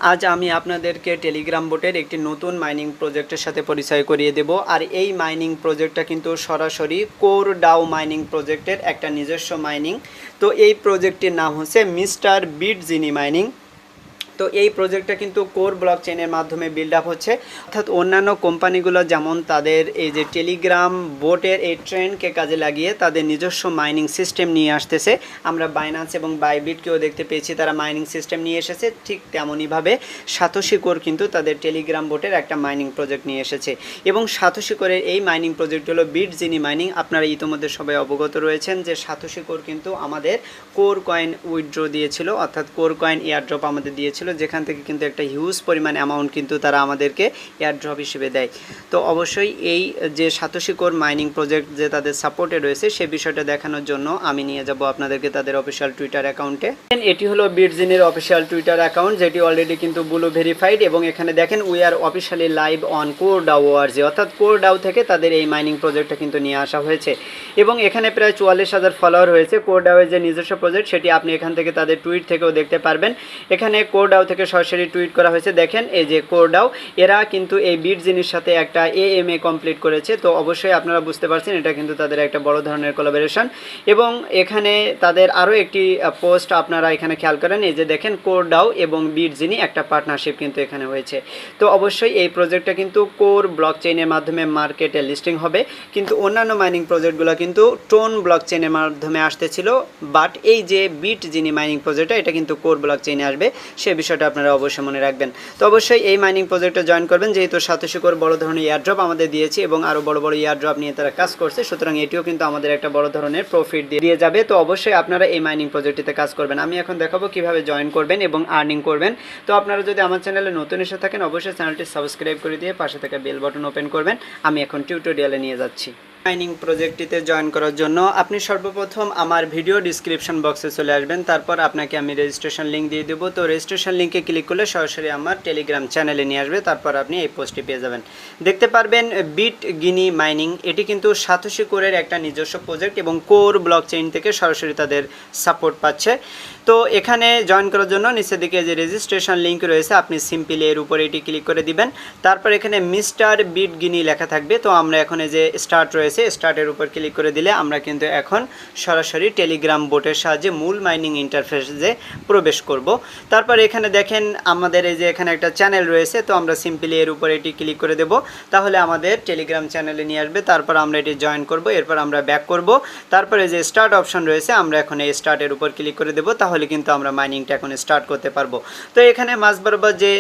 आज আমি আপনাদেরকে টেলিগ্রাম বোটের একটি নতুন মাইনিং প্রজেক্টের সাথে পরিচয় করিয়ে দেব। আর এই মাইনিং প্রজেক্টটা কিন্তু সরাসরি কোর ডাও মাইনিং প্রজেক্টের একটা নিজস্ব মাইনিং। তো এই প্রজেক্টটির নাম হচ্ছে মিস্টার বিট জিনি মাইনিং। তো এই প্রজেক্টটা কিন্তু কোর ব্লক চেনের মাধ্যমে বিল্ড আপ হচ্ছে, অর্থাৎ অন্যান্য কোম্পানিগুলো যেমন তাদের এই যে টেলিগ্রাম বোটের এই ট্রেন্ডকে কাজে লাগিয়ে তাদের নিজস্ব মাইনিং সিস্টেম নিয়ে আসতেছে। আমরা বাইন্যান্স এবং বাইবিটকেও দেখতে পেয়েছি তারা মাইনিং সিস্টেম নিয়ে এসেছে, ঠিক তেমনইভাবে সাতোশি কোর কিন্তু তাদের টেলিগ্রাম বোটের একটা মাইনিং প্রজেক্ট নিয়ে এসেছে। এবং সাতোশি কোরের এই মাইনিং প্রজেক্ট হলো বিট জিনি মাইনিং। আপনারা ইতিমধ্যে সবাই অবগত রয়েছেন যে সাতোশি কোর কিন্তু আমাদের কোর কয়েন উইথড্র দিয়েছিল, অর্থাৎ কোর কয়েন এয়ারড্রপ আমাদের দিয়েছিল, যেখান থেকে কিন্তু একটা হিউজ পরিমাণ অ্যামাউন্ট কিন্তু তারা আমাদেরকে এয়ারড্রপ হিসেবে দেয়। তো অবশ্যই এই যে সাতোশি কোর মাইনিং প্রজেক্ট যে তাদের সাপোর্টে রয়েছে সে বিষয়টা দেখানোর জন্য আমি নিয়ে যাব আপনাদেরকে তাদের অফিসিয়াল টুইটার অ্যাকাউন্টে। এটি হলো বিটজিনির অফিসিয়াল টুইটার অ্যাকাউন্ট, যেটি অলরেডি কিন্তু ব্লু ভেরিফাইড। এবং এখানে দেখেন we are officially live on Core DAO ORG, অর্থাৎ কোর ডাও থেকে তাদের এই মাইনিং প্রজেক্টটা কিন্তু নিয়ে আসা হয়েছে। এবং এখানে প্রায় 44,000 ফলোয়ার হয়েছে। কোর ডাওয়ের যে নিজস্ব প্রজেক্ট সেটি আপনি এখান থেকে তাদের টুইট থেকেও দেখতে পারবেন। এখানে কোর ডাও থেকে সরাসরি টুইট করা হয়েছে। দেখেন এই যে কোর ডাও, এরা কিন্তু এই বিট জিনির সাথে একটা এএমএ কমপ্লিট করেছে। তো অবশ্যই আপনারা বুঝতে পারছেন এটা কিন্তু তাদের একটা বড় ধরনের কোলাবোরেশন। এবং এখানে তাদের আরও একটি পোস্ট আপনারা এখানে খেয়াল করেন, এই যে দেখেন কোর ডাও এবং বিট জিনি একটা পার্টনারশিপ কিন্তু এখানে হয়েছে। তো অবশ্যই এই প্রজেক্টটা কিন্তু কোর ব্লক চেইনের মাধ্যমে মার্কেটে লিস্টিং হবে, কিন্তু অন্যান্য মাইনিং প্রজেক্টগুলো কিন্তু টোন ব্লক চেইনের মাধ্যমে আসতেছিল। বাট এই যে বিট জিনি মাইনিং প্রজেক্টটা এটা কিন্তু কোর ব্লক চেইনে আসবে, সে বিষয়টা আপনারা অবশ্যই মনে রাখবেন। তো অবশ্যই এই মাইনিং প্রজেক্টে জয়েন করবেন, যেহেতু সাতোশি কোর বড় ধরনের এয়ারড্রপ আমাদের দিয়েছে এবং আরও বড় বড় এয়ারড্রপ নিয়ে তারা কাজ করছে, সুতরাং এটিও কিন্তু আমাদের একটা বড় ধরনের প্রফিট দিয়ে যাবে। তো অবশ্যই আপনারা এই মাইনিং প্রজেক্টটিতে কাজ করবেন। আমি এখন দেখাবো কিভাবে জয়েন করবেন এবং আর্নিং করবেন। তো আপনারা যদি আমার চ্যানেলে নতুন এসে থাকেন অবশ্যই চ্যানেলটি সাবস্ক্রাইব করে দিয়ে পাশে থাকা বেল বাটন ওপেন করবেন। আমি এখন টিউটোরিয়ালে নিয়ে যাচ্ছি। মাইনিং প্রজেক্টটিতে জয়েন করার জন্য আপনি সর্বপ্রথম আমার ভিডিও ডিসক্রিপশন বক্সে চলে আসবেন, তারপর আপনাকে আমি রেজিস্ট্রেশন লিঙ্ক দিয়ে দেবো। তো রেজিস্ট্রেশন লিঙ্কে ক্লিক করলে সরাসরি আমার টেলিগ্রাম চ্যানেলে নিয়ে আসবে, তারপর আপনি এই পোস্টটি পেয়ে যাবেন। দেখতে পারবেন বিট গিনি মাইনিং, এটি কিন্তু সাতোশি কোরের একটা নিজস্ব প্রজেক্ট এবং কোর ব্লক চেইন থেকে সরাসরি তাদের সাপোর্ট পাচ্ছে। তো এখানে জয়েন করার জন্য নিচের দিকে যে রেজিস্ট্রেশন লিঙ্ক রয়েছে আপনি সিম্পলি এর উপরে এটি ক্লিক করে দিবেন। তারপর এখানে মিস্টার বিট গিনি লেখা থাকবে। তো আমরা এখন এই যে স্টার্ট রয়েছে, স্টার্টের উপর ক্লিক করে দিলে আমরা কিন্তু এখন সরাসরি টেলিগ্রাম বোটের সাহায্যে মূল মাইনিং ইন্টারফেসে প্রবেশ করব। তারপর এখানে দেখেন আমাদের এই যে এখানে একটা চ্যানেল রয়েছে, তো আমরা সিম্পলি এর উপর এটি ক্লিক করে দেব, তাহলে আমাদের টেলিগ্রাম চ্যানেলে নিয়ে আসবে। তারপর আমরা এটি জয়েন করব, এরপর আমরা ব্যাক করব। তারপরে যে স্টার্ট অপশন রয়েছে আমরা এখন এই স্টার্টের উপর ক্লিক করে দেব, তাহলে কিন্তু আমরা মাইনিংটা এখন স্টার্ট করতে পারবো। তো এখানে মাঝ বরাবর যে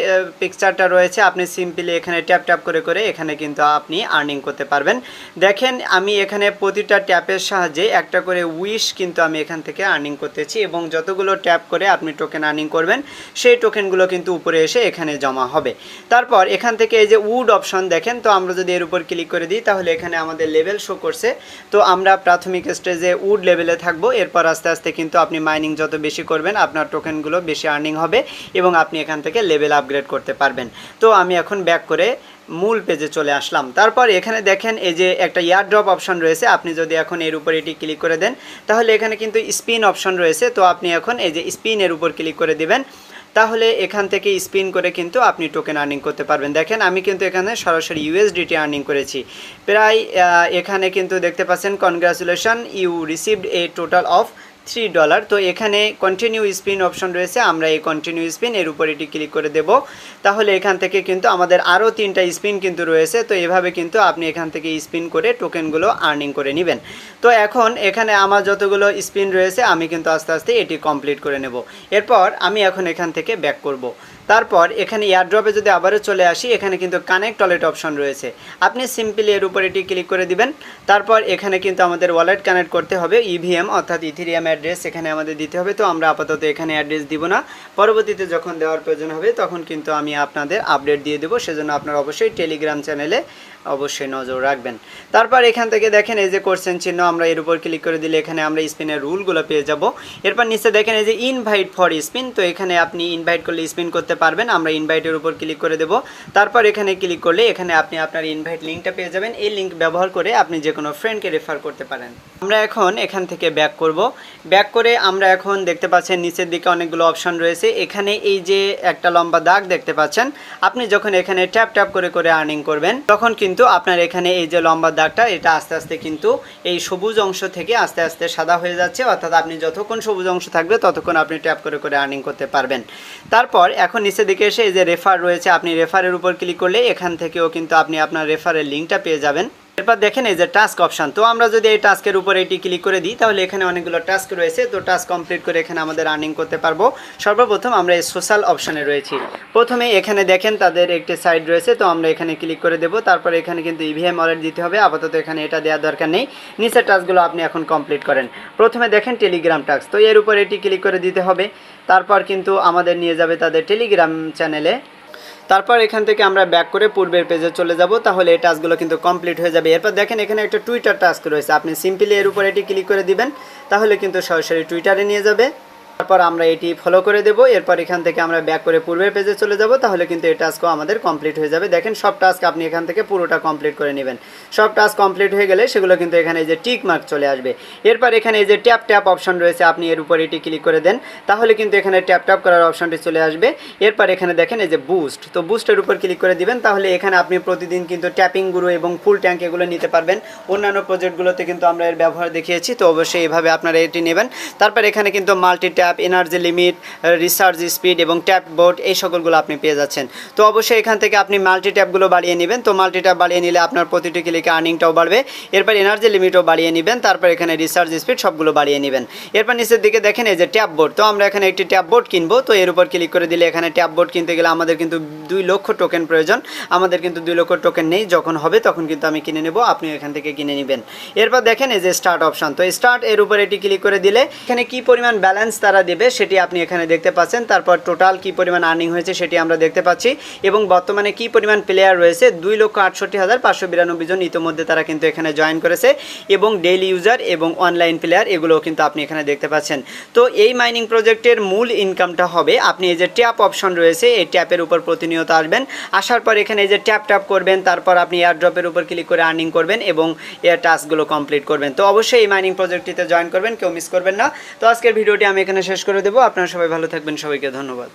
পিকচারটা রয়েছে আপনি সিম্পলি এখানে ট্যাপ ট্যাপ করে করে এখানে কিন্তু আপনি আর্নিং করতে পারবেন। দেখেন আমি এখানে প্রতিটা ট্যাপের সাহায্যে একটা করে উইশ কিন্তু আমি এখান থেকে আর্নিং করতেছি, এবং যতগুলো ট্যাপ করে আপনি টোকেন আর্নিং করবেন সেই টোকেনগুলো কিন্তু উপরে এসে এখানে জমা হবে। তারপর এখান থেকে এই যে উড অপশন দেখেন, তো আমরা যদি এর উপর ক্লিক করে দিই তাহলে এখানে আমাদের লেভেল শো করছে। তো আমরা প্রাথমিক স্টেজে উড লেভেলে থাকবো, এরপর আস্তে আস্তে কিন্তু আপনি মাইনিং যত বেশি করবেন আপনার টোকেনগুলো বেশি আর্নিং হবে এবং আপনি এখান থেকে লেভেল আপগ্রেড করতে পারবেন। তো আমি এখন ব্যাক করে মূল পেজে চলে আসলাম। তারপর এখানে দেখেন এই যে একটা এয়ারড্রপ অপশন রয়েছে, আপনি যদি এখন এর উপর এটি ক্লিক করে দেন তাহলে এখানে কিন্তু স্পিন অপশন রয়েছে। তো আপনি এখন এই যে স্পিনের উপর ক্লিক করে দিবেন, তাহলে এখান থেকে স্পিন করে কিন্তু আপনি টোকেন আর্নিং করতে পারবেন। দেখেন আমি কিন্তু এখানে সরাসরি ইউএসডিটি আর্নিং করেছি প্রায় এখানে কিন্তু দেখতে পাচ্ছেন congratulation you received a total of $3। তো এখানে কন্টিনিউ স্পিন অপশন রয়েছে, আমরা এই কন্টিনিউ স্পিন এর উপর এটি ক্লিক করে দেব, তাহলে এখান থেকে কিন্তু আমাদের আরও 3টা স্পিন কিন্তু রয়েছে। তো এভাবে কিন্তু আপনি এখান থেকে স্পিন করে টোকেনগুলো আর্নিং করে নেবেন। তো এখন এখানে আমার যতগুলো স্পিন রয়েছে আমি কিন্তু আস্তে আস্তে এটি কমপ্লিট করে নেব। এরপর আমি এখন এখান থেকে ব্যাক করব। তারপর এখানে এয়ারড্রপে যদি আবারও চলে আসি এখানে কিন্তু কানেক্ট ওয়ালেট অপশন রয়েছে, আপনি সিম্পলি এর উপর এটি ক্লিক করে দিবেন। তারপর এখানে কিন্তু আমাদের ওয়ালেট কানেক্ট করতে হবে, ইভিএম অর্থাৎ ইথেরিয়াম অ্যাড্রেস এখানে আমাদের দিতে হবে। তো আমরা আপাতত এখানে অ্যাড্রেস দিব না, পরবর্তীতে যখন দেওয়ার প্রয়োজন হবে তখন কিন্তু আমি আপনাদের আপডেট দিয়ে দেবো, সেজন্য আপনারা অবশ্যই টেলিগ্রাম চ্যানেলে অবশ্যই নজর রাখবেন। তারপর এখান থেকে দেখেন এই যে কোশ্চেন চিহ্ন, আমরা এর উপর ক্লিক করে দিলে এখানে আমরা স্পিনের রুলগুলো পেয়ে যাব। এরপর নিচে দেখেন এই যে ইনভাইট ফর স্পিন, তো এখানে আপনি ইনভাইট করলে স্পিন করতে পারবেন, আমরা ইনভাইটের উপর ক্লিক করে দেব। তারপর এখানে ক্লিক করলে এখানে আপনি আপনার ইনভাইট লিঙ্কটা পেয়ে যাবেন, এই লিঙ্ক ব্যবহার করে আপনি যে কোনো ফ্রেন্ডকে রেফার করতে পারেন। আমরা এখন এখান থেকে ব্যাক করব, ব্যাক করে আমরা এখন দেখতে পাচ্ছেন নিচের দিকে অনেকগুলো অপশন রয়েছে। এখানে এই যে একটা লম্বা দাগ দেখতে পাচ্ছেন, আপনি যখন এখানে ট্যাপ ট্যাপ করে করে আর্নিং করবেন তখন কিন্তু আপনার এখানে এই যে লম্বা দাগটা এটা আস্তে আস্তে কিন্তু এই সবুজ অংশ থেকে আস্তে আস্তে সাদা হয়ে যাচ্ছে, অর্থাৎ আপনি যতক্ষণ সবুজ অংশ থাকবে ততক্ষণ আপনি ট্যাপ করে করে আর্নিং করতে পারবেন। তারপর এখন নিচের দিকে এসে এই যে রেফার রয়েছে, আপনি রেফারের উপর ক্লিক করলে এখান থেকেও কিন্তু আপনি আপনার রেফারের লিঙ্কটা পেয়ে যাবেন। এরপর দেখেন এই যে টাস্ক অপশন, তো আমরা যদি এই টাস্কের উপর এটি ক্লিক করে দিই তাহলে এখানে অনেকগুলো টাস্ক রয়েছে। তো টাস্ক কমপ্লিট করে এখানে আমাদের আর্নিং করতে পারবো। সর্বপ্রথম আমরা এই সোশ্যাল অপশনে রয়েছি। প্রথমে এখানে দেখেন তাদের একটি সাইট রয়েছে, তো আমরা এখানে ক্লিক করে দেবো। তারপর এখানে কিন্তু ইভিএম ওয়ালেট দিতে হবে, আপাতত এখানে এটা দেওয়ার দরকার নেই। নিচের টাস্কগুলো আপনি এখন কমপ্লিট করেন। প্রথমে দেখেন টেলিগ্রাম টাস্ক, তো এর উপর এটি ক্লিক করে দিতে হবে। তারপর কিন্তু আমাদের নিয়ে যাবে তাদের টেলিগ্রাম চ্যানেলে। তারপর এখান থেকে আমরা ব্যাক করে পূর্বের পেজে চলে যাব, তাহলে এই টাস্কগুলো কিন্তু কমপ্লিট হয়ে যাবে। এরপর দেখেন এখানে একটা টুইটার টাস্ক রয়েছে, আপনি সিম্পলি এর উপর এটি ক্লিক করে দিবেন, তাহলে কিন্তু সরাসরি টুইটারে নিয়ে যাবে। তারপর আমরা এটি ফলো করে দেবো। এরপর এখান থেকে আমরা ব্যাক করে পূর্বের পেজে চলে যাব, তাহলে কিন্তু এই টাস্কও আমাদের কমপ্লিট হয়ে যাবে। দেখেন সব টাস্ক আপনি এখান থেকে পুরোটা কমপ্লিট করে নেবেন। সব টাস্ক কমপ্লিট হয়ে গেলে সেগুলো কিন্তু এখানে এই যে টিক মার্ক চলে আসবে। এরপর এখানে এই যে ট্যাপ ট্যাপ অপশন রয়েছে, আপনি এর উপর এটি ক্লিক করে দেন, তাহলে কিন্তু এখানে ট্যাপ ট্যাপ করার অপশনটি চলে আসবে। এরপর এখানে দেখেন এই যে বুস্ট, তো বুস্টের উপর ক্লিক করে দিবেন, তাহলে এখানে আপনি প্রতিদিন কিন্তু ট্যাপিং গুরু এবং ফুল ট্যাঙ্ক এগুলো নিতে পারবেন। অন্যান্য প্রজেক্টগুলোতে কিন্তু আমরা এর ব্যবহার দেখিয়েছি, তো অবশ্যই এইভাবে আপনারা এটি নেবেন। তারপর এখানে কিন্তু multi tap, energy limit, research speed এবং ট্যাপ বোর্ড এই সকলগুলো আপনি পেয়ে যাচ্ছেন। তো অবশ্যই এখান থেকে আপনি মাল্টি ট্যাপগুলো বাড়িয়ে নেবেন। তো মাল্টি ট্যাপ বাড়িয়ে নিলে আপনার প্রতিটি ক্লিকে আর্নিংটাও বাড়বে। এরপর এনার্জি লিমিটও বাড়িয়ে নেবেন, তারপর এখানে রিসার্চ স্পিড সবগুলো বাড়িয়ে নেবেন। এরপর নিচের দিকে দেখেন এই যে ট্যাপ বোর্ড, তো আমরা এখানে একটি ট্যাপ বোর্ড কিনবো। তো এর উপর ক্লিক করে দিলে এখানে ট্যাপ বোর্ড কিনতে গেলে আমাদের কিন্তু 2 লক্ষ টোকেন প্রয়োজন। আমাদের কিন্তু 2 লক্ষ টোকেন নেই, যখন হবে তখন কিন্তু আমি কিনে নেব, আপনি এখান থেকে কিনে নেবেন। এরপর দেখেন এই যে স্টার্ট অপশন, তো স্টার্ট এর উপর এটি ক্লিক করে দিলে এখানে কি পরিমাণ ব্যালেন্স তারা দেবে সেটি আপনি এখানে দেখতে পাচ্ছেন। তারপর টোটাল কি পরিমাণ আর্নিং হয়েছে সেটি আমরা দেখতে পাচ্ছি, এবং বর্তমানে কি পরিমাণ প্লেয়ার রয়েছে 2,68,592 জন ইতিমধ্যে তারা কিন্তু এখানে জয়েন করেছে, এবং ডেইলি ইউজার এবং অনলাইন প্লেয়ার এগুলোও কিন্তু আপনি এখানে দেখতে পাচ্ছেন। তো এই মাইনিং প্রজেক্টের মূল ইনকামটা হবে, আপনি এই যে ট্যাপ অপশন রয়েছে এই ট্যাপের উপর প্রতিনিয়ত আসবেন, আসার পর এখানে এই যে ট্যাপ ট্যাপ করবেন, তারপর আপনি এয়ারড্রপের উপর ক্লিক করে আর্নিং করবেন এবং এর টাস্কগুলো কমপ্লিট করবেন। তো অবশ্যই এই মাইনিং প্রজেক্টটিতে জয়েন করবেন, কেউ মিস করবেন না। তো আজকের ভিডিওটি আমি এখানে শেষ করে দেবো। আপনারা সবাই ভালো থাকবেন, সবাইকে ধন্যবাদ।